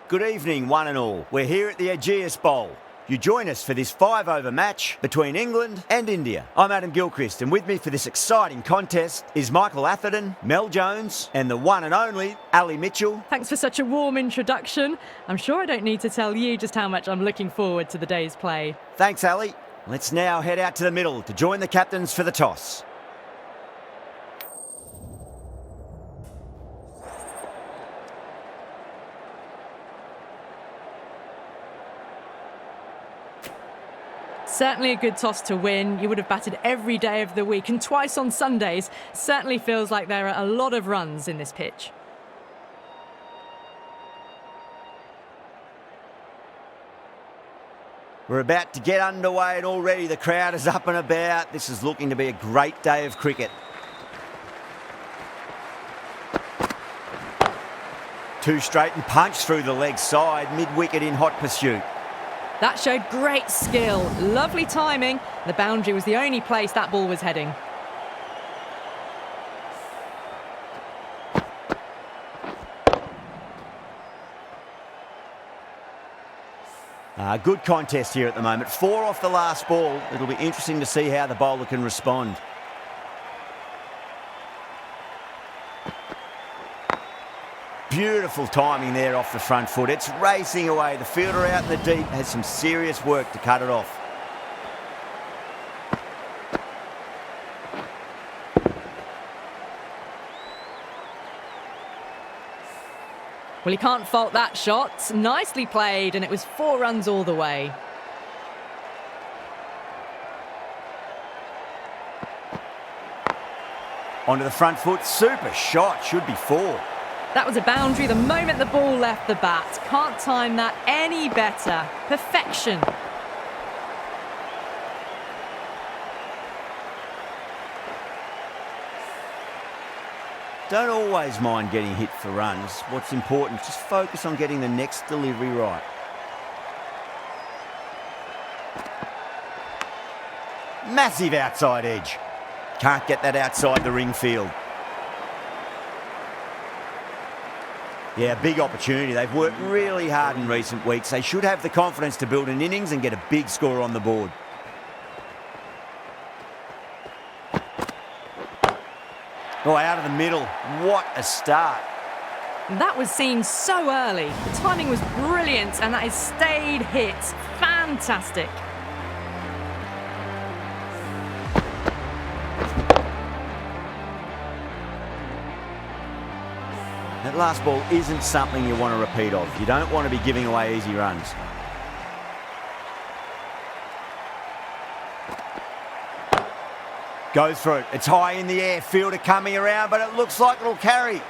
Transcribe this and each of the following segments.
Good evening, one and all. We're here at the Ageas Bowl. You join us for this 5-over match between England and India. I'm Adam Gilchrist, and with me for this exciting contest is Michael Atherton, Mel Jones, and the one and only Ali Mitchell. Thanks for such a warm introduction. I'm sure I don't need to tell you just how much I'm looking forward to the day's play. Thanks, Ali. Let's now head out to the middle to join the captains for the toss. Certainly a good toss to win. You would have batted every day of the week and twice on Sundays. Certainly feels like there are a lot of runs in this pitch. We're about to get underway and already the crowd is up and about. This is looking to be a great day of cricket. Two straight and punch through the leg side, mid-wicket in hot pursuit. That showed great skill, lovely timing. The boundary was the only place that ball was heading. Good contest here at the moment. 4 off the last ball. It'll be interesting to see how the bowler can respond. Beautiful timing there off the front foot. It's racing away. The fielder out in the deep has some serious work to cut it off. Well, you can't fault that shot. Nicely played, and it was 4 runs all the way. Onto the front foot. Super shot. Should be 4. That was a boundary the moment the ball left the bat. Can't time that any better. Perfection. Don't always mind getting hit for runs. What's important is just focus on getting the next delivery right. Massive outside edge. Can't get that outside the ring field. Yeah, big opportunity. They've worked really hard in recent weeks. They should have the confidence to build an innings and get a big score on the board. Oh, out of the middle. What a start. That was seen so early. The timing was brilliant, and that is stayed hit. Fantastic. That last ball isn't something you want to repeat of. You don't want to be giving away easy runs. Goes through it. It's high in the air. Fielder coming around, but it looks like it'll carry.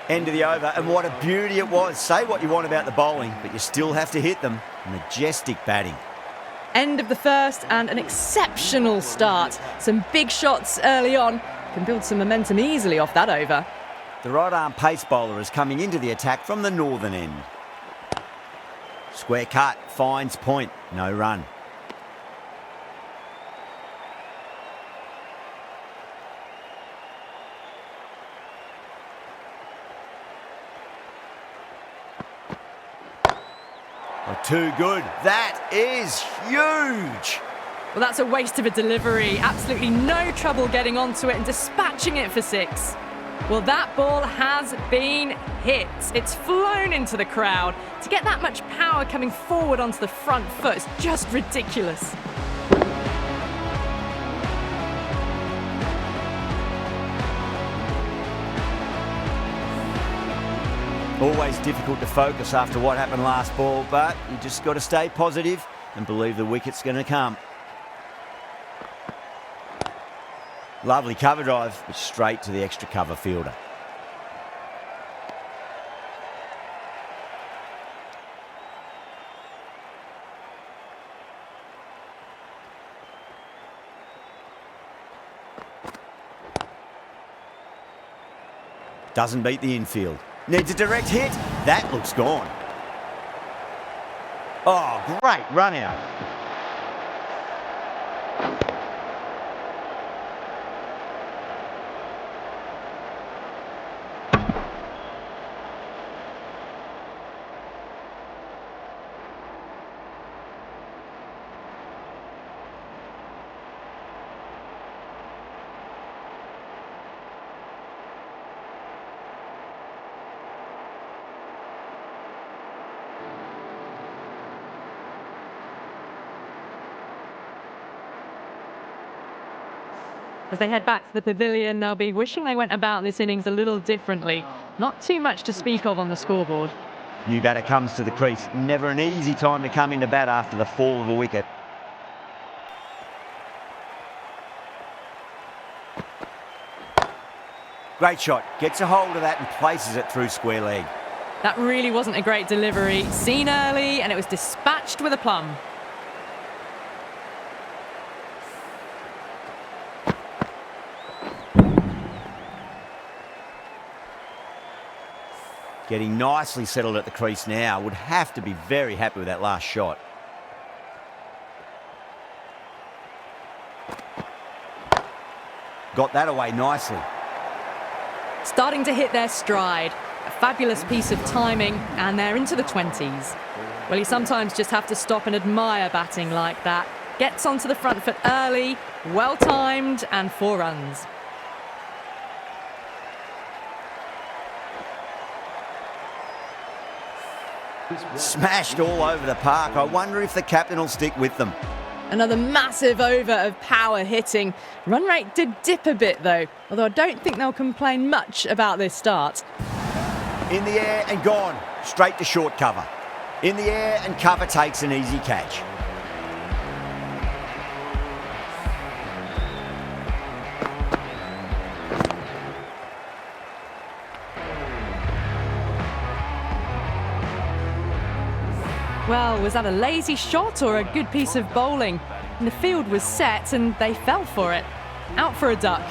End of the over, and what a beauty it was. Say what you want about the bowling, but you still have to hit them. Majestic batting. End of the first, and an exceptional start. Some big shots early on. Can build some momentum easily off that over. The right-arm pace bowler is coming into the attack from the northern end. Square cut, finds point, no run. Oh, too good. That is huge. Well, that's a waste of a delivery. Absolutely no trouble getting onto it and dispatching it for 6. Well, that ball has been hit. It's flown into the crowd. To get that much power coming forward onto the front foot is just ridiculous. Always difficult to focus after what happened last ball, but you just got to stay positive and believe the wicket's going to come. Lovely cover drive, but straight to the extra cover fielder. Doesn't beat the infield. Needs a direct hit. That looks gone. Oh, great run out. As they head back to the pavilion, they'll be wishing they went about this innings a little differently. Not too much to speak of on the scoreboard. New batter comes to the crease. Never an easy time to come into bat after the fall of a wicket. Great shot. Gets a hold of that and places it through square leg. That really wasn't a great delivery. Seen early, and it was dispatched with a plum. Getting nicely settled at the crease now. Would have to be very happy with that last shot. Got that away nicely. Starting to hit their stride. A fabulous piece of timing, and they're into the 20s. Well, you sometimes just have to stop and admire batting like that. Gets onto the front foot early, well timed, and 4 runs. Smashed all over the park. I wonder if the captain will stick with them. Another massive over of power hitting. Run rate did dip a bit though, although I don't think they'll complain much about this start. In the air and gone. Straight to short cover. In the air and cover takes an easy catch. Well, was that a lazy shot or a good piece of bowling? And the field was set and they fell for it. Out for a duck.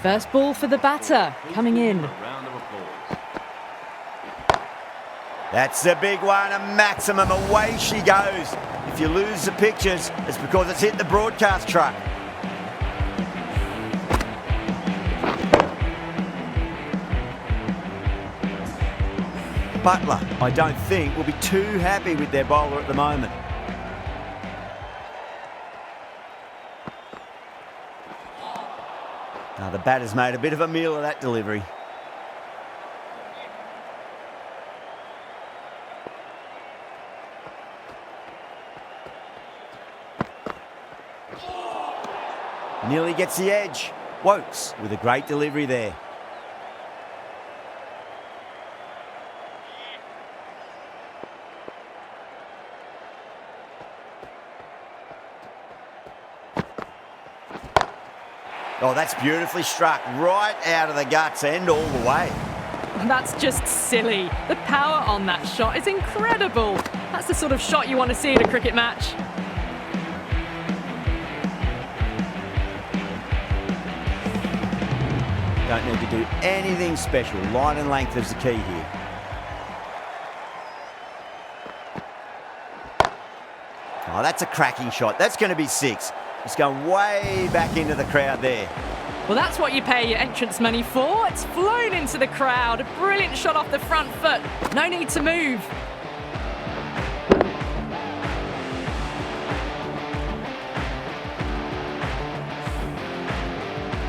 First ball for the batter, coming in. That's a big one, a maximum. Away she goes. If you lose the pictures, it's because it's hit the broadcast truck. Butler, I don't think, will be too happy with their bowler at the moment. Now the batter's made a bit of a meal of that delivery. Nearly gets the edge. Wokes with a great delivery there. Oh, that's beautifully struck, right out of the guts and all the way. That's just silly. The power on that shot is incredible. That's the sort of shot you want to see in a cricket match. Don't need to do anything special. Line and length is the key here. Oh, that's a cracking shot. That's going to be 6. It's going way back into the crowd there. Well, that's what you pay your entrance money for. It's flown into the crowd. A brilliant shot off the front foot. No need to move.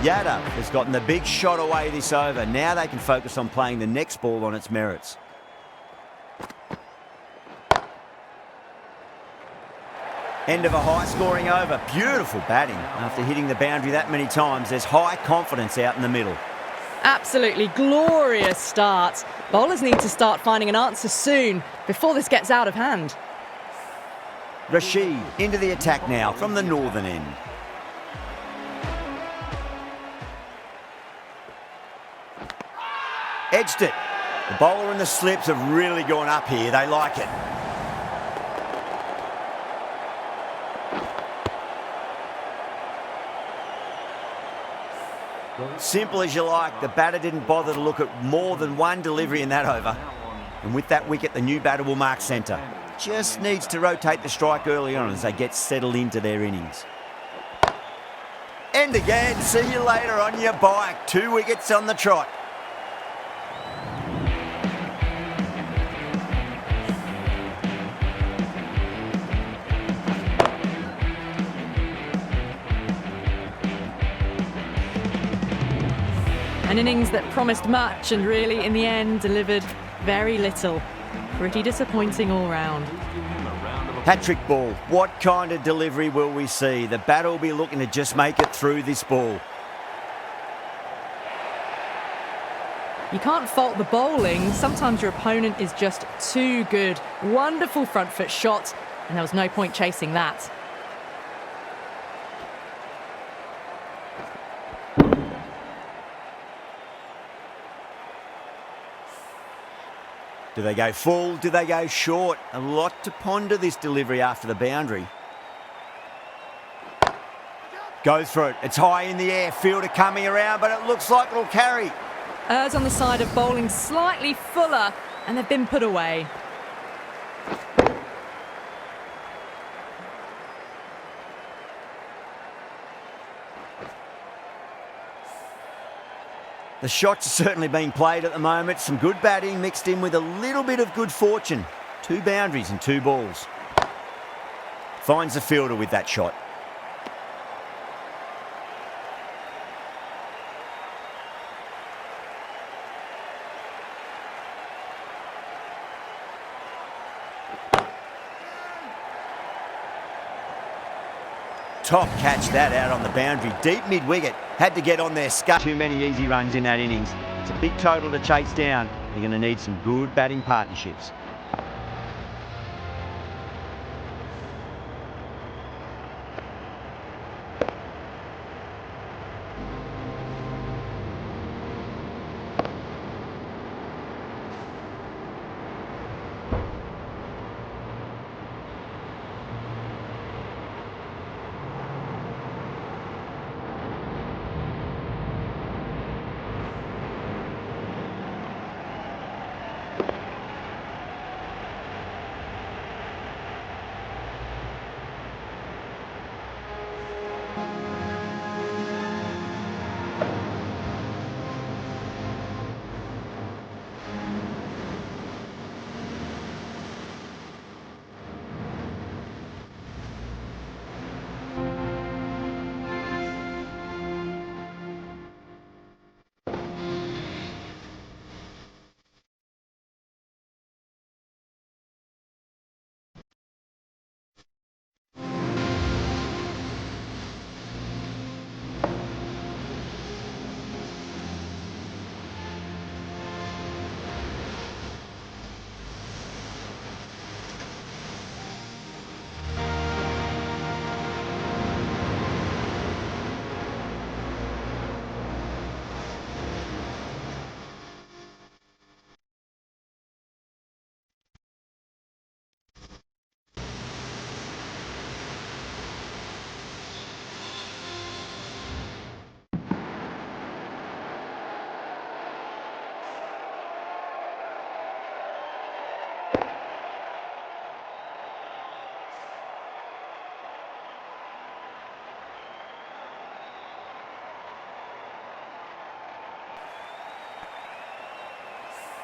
Yadav has gotten the big shot away this over. Now they can focus on playing the next ball on its merits. End of a high-scoring over. Beautiful batting. After hitting the boundary that many times, there's high confidence out in the middle. Absolutely glorious start. Bowlers need to start finding an answer soon before this gets out of hand. Rashid into the attack now from the northern end. Edged it. The bowler and the slips have really gone up here. They like it. Simple as you like. The batter didn't bother to look at more than one delivery in that over. And with that wicket, the new batter will mark centre. Just needs to rotate the strike early on as they get settled into their innings. And again, see you later on your bike. 2 wickets on the trot. An innings that promised much and really, in the end, delivered very little. Pretty disappointing all round. Hat-trick ball. What kind of delivery will we see? The batter will be looking to just make it through this ball. You can't fault the bowling. Sometimes your opponent is just too good. Wonderful front foot shot, and there was no point chasing that. Do they go full? Do they go short? A lot to ponder this delivery after the boundary. Goes for it. It's high in the air. Fielder coming around, but it looks like it'll carry. Errs on the side of bowling slightly fuller, and they've been put away. The shots are certainly being played at the moment. Some good batting mixed in with a little bit of good fortune. 2 boundaries and 2 balls. Finds the fielder with that shot. Top catch that out on the boundary. Deep mid-wicket. Had to get on their scut. Too many easy runs in that innings. It's a big total to chase down. You're going to need some good batting partnerships.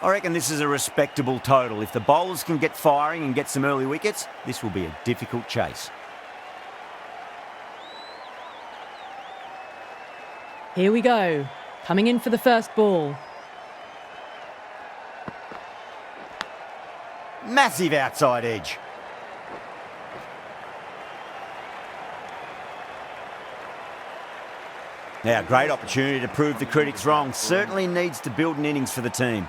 I reckon this is a respectable total. If the bowlers can get firing and get some early wickets, this will be a difficult chase. Here we go. Coming in for the first ball. Massive outside edge. Now, great opportunity to prove the critics wrong. Certainly needs to build an innings for the team.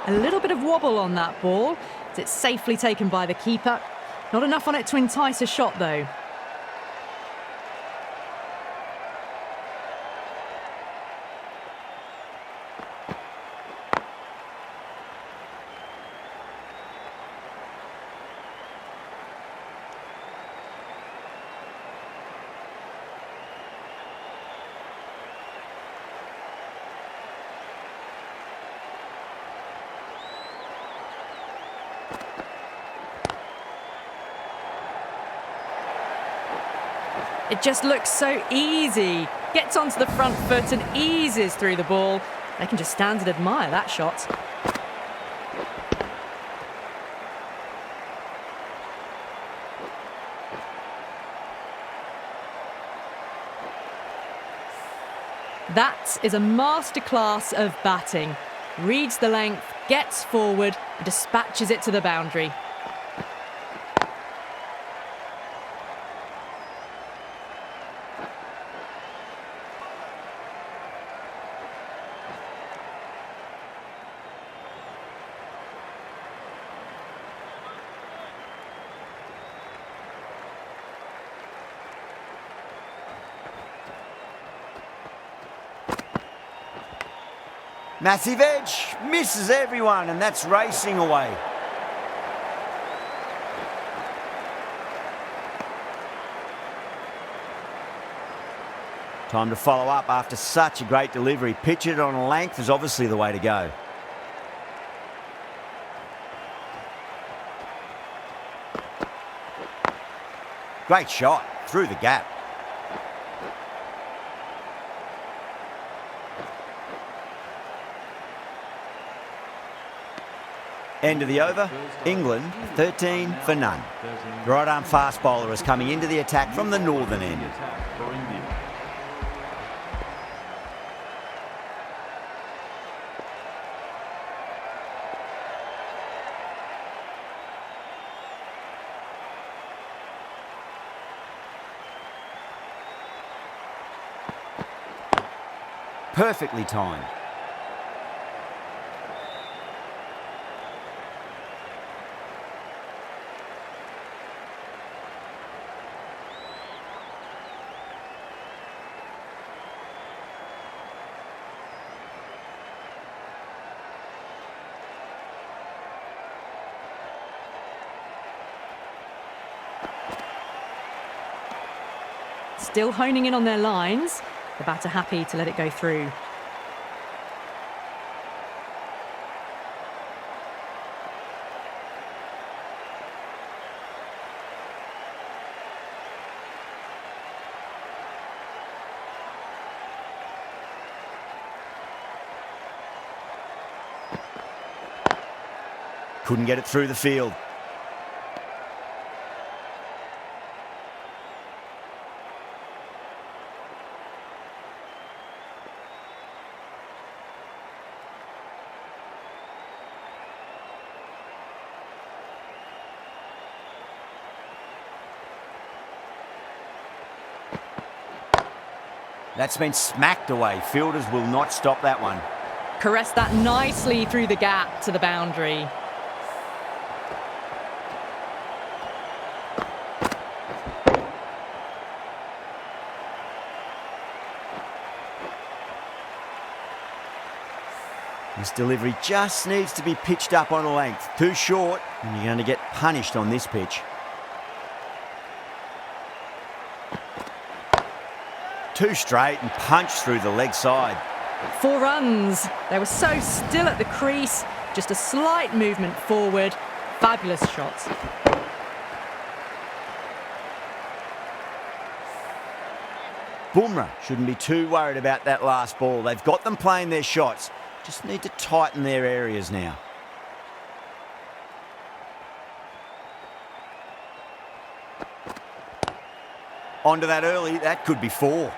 A little bit of wobble on that ball. It's safely taken by the keeper. Not enough on it to entice a shot, though. It just looks so easy. Gets onto the front foot and eases through the ball. They can just stand and admire that shot. That is a masterclass of batting. Reads the length, gets forward, and dispatches it to the boundary. Massive edge, misses everyone, and that's racing away. Time to follow up after such a great delivery. Pitch it on a length is obviously the way to go. Great shot, through the gap. End of the over, England 13 for none. The right arm fast bowler is coming into the attack from the northern end. Perfectly timed. Still honing in on their lines. The batter happy to let it go through. Couldn't get it through the field. That's been smacked away. Fielders will not stop that one. Caressed that nicely through the gap to the boundary. This delivery just needs to be pitched up on a length. Too short, and you're going to get punished on this pitch. Too straight and punched through the leg side. 4 runs. They were so still at the crease. Just a slight movement forward. Fabulous shots. Bumrah shouldn't be too worried about that last ball. They've got them playing their shots. Just need to tighten their areas now. Onto that early. That could be 4.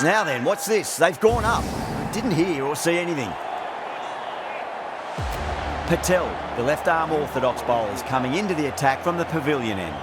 Now then, what's this? They've gone up. Didn't hear or see anything. Patel, the left-arm orthodox bowler, is coming into the attack from the pavilion end.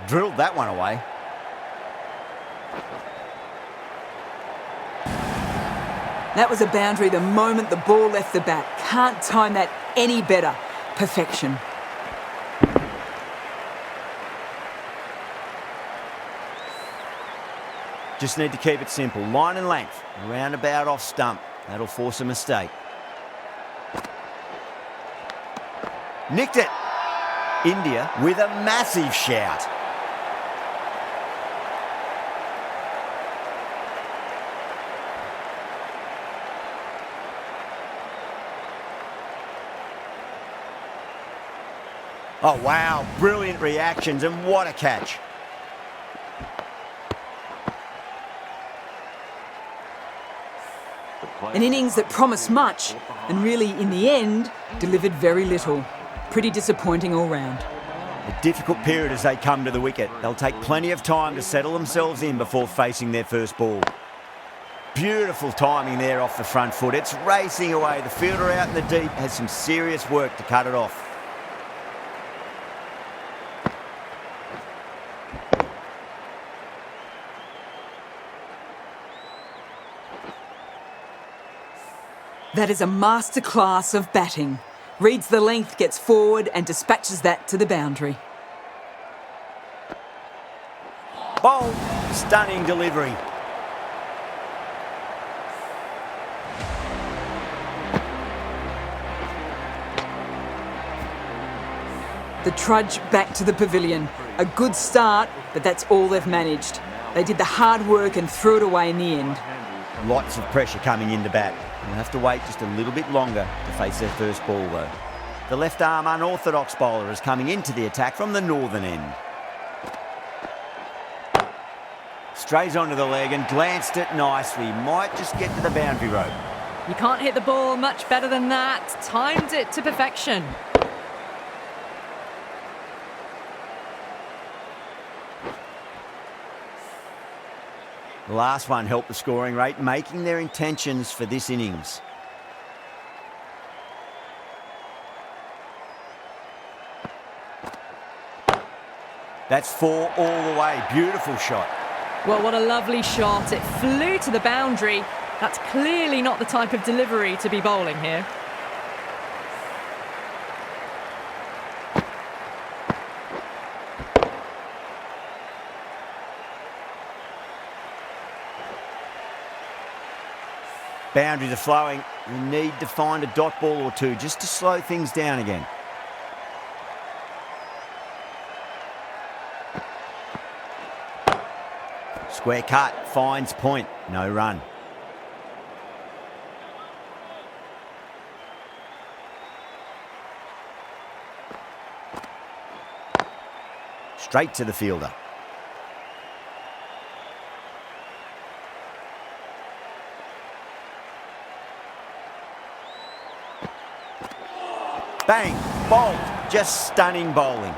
Drilled that one away. That was a boundary the moment the ball left the bat. Can't time that any better. Perfection. Just need to keep it simple. Line and length. Roundabout off stump. That'll force a mistake. Nicked it. India with a massive shout. Oh wow, brilliant reactions and what a catch. An innings that promised much and really, in the end, delivered very little. Pretty disappointing all round. A difficult period as they come to the wicket. They'll take plenty of time to settle themselves in before facing their first ball. Beautiful timing there off the front foot. It's racing away. The fielder out in the deep has some serious work to cut it off. That is a masterclass of batting. Reads the length, gets forward and dispatches that to the boundary. Bold, stunning delivery. The trudge back to the pavilion. A good start, but that's all they've managed. They did the hard work and threw it away in the end. Lots of pressure coming in to bat. They'll have to wait just a little bit longer to face their first ball though. The left arm unorthodox bowler is coming into the attack from the northern end. Strays onto the leg and glanced it nicely. Might just get to the boundary rope. You can't hit the ball much better than that. Timed it to perfection. The last one helped the scoring rate, making their intentions for this innings. That's 4 all the way. Beautiful shot. Well, what a lovely shot. It flew to the boundary. That's clearly not the type of delivery to be bowling here. Boundaries are flowing. We need to find a dot ball or two just to slow things down again. Square cut, finds point, no run. Straight to the fielder. Bang, bowled, just stunning bowling.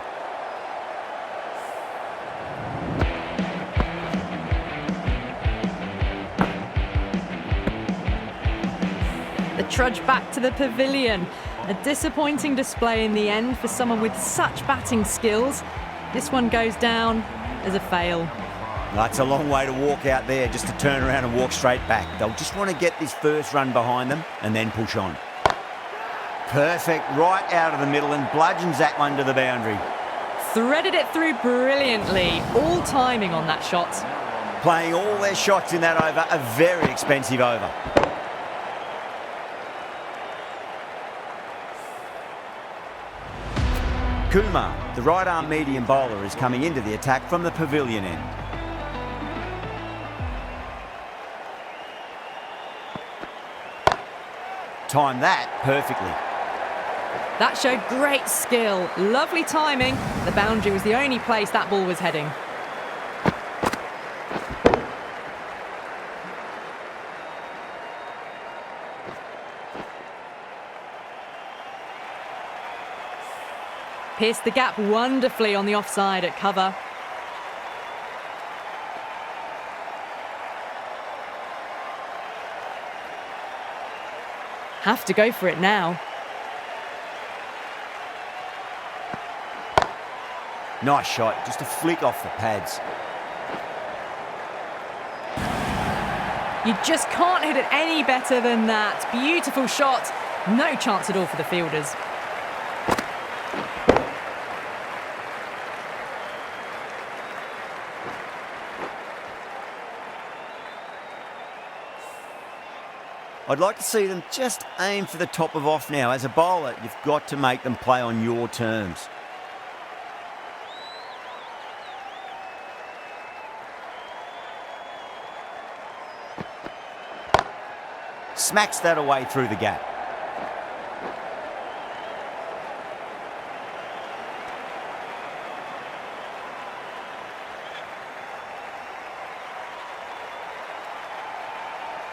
The trudge back to the pavilion. A disappointing display in the end for someone with such batting skills. This one goes down as a fail. That's a long way to walk out there just to turn around and walk straight back. They'll just want to get this first run behind them and then push on. Perfect, right out of the middle and bludgeons that one to the boundary. Threaded it through brilliantly. All timing on that shot. Playing all their shots in that over, a very expensive over. Kumar, the right arm medium bowler, is coming into the attack from the pavilion end. Timed that perfectly. That showed great skill. Lovely timing. The boundary was the only place that ball was heading. Pierced the gap wonderfully on the offside at cover. Have to go for it now. Nice shot, just a flick off the pads. You just can't hit it any better than that. Beautiful shot. No chance at all for the fielders. I'd like to see them just aim for the top of off now. As a bowler, you've got to make them play on your terms. smacks that away through the gap.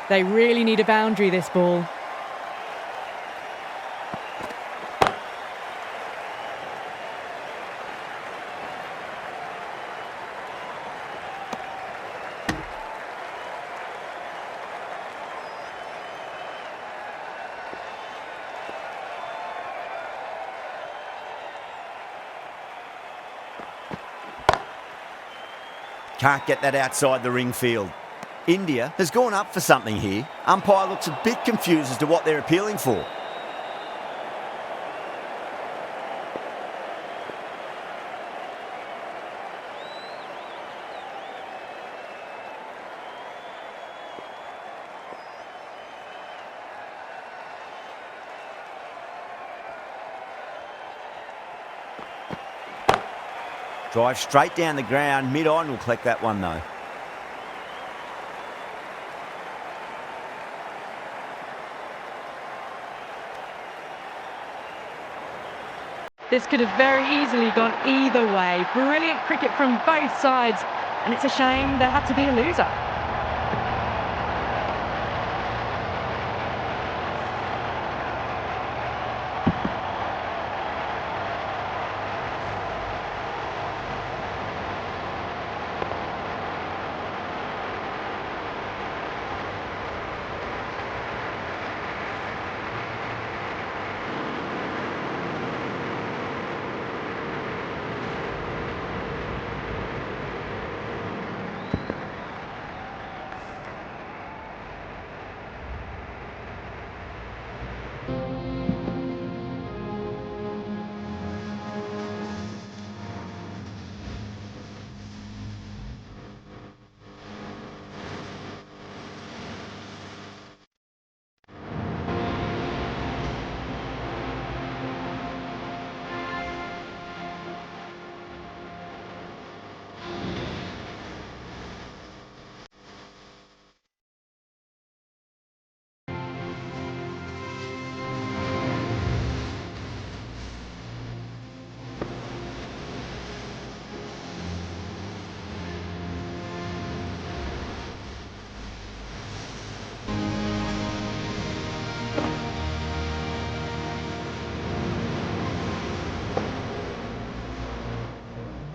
They really need a boundary, this ball. Can't get that outside the ring field. India has gone up for something here. Umpire looks a bit confused as to what they're appealing for. Drive straight down the ground. Mid-on will collect that one though. This could have very easily gone either way. Brilliant cricket from both sides, and it's a shame there had to be a loser.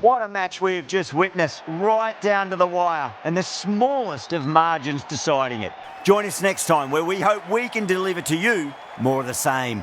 What a match we've just witnessed, right down to the wire, and the smallest of margins deciding it. Join us next time where we hope we can deliver to you more of the same.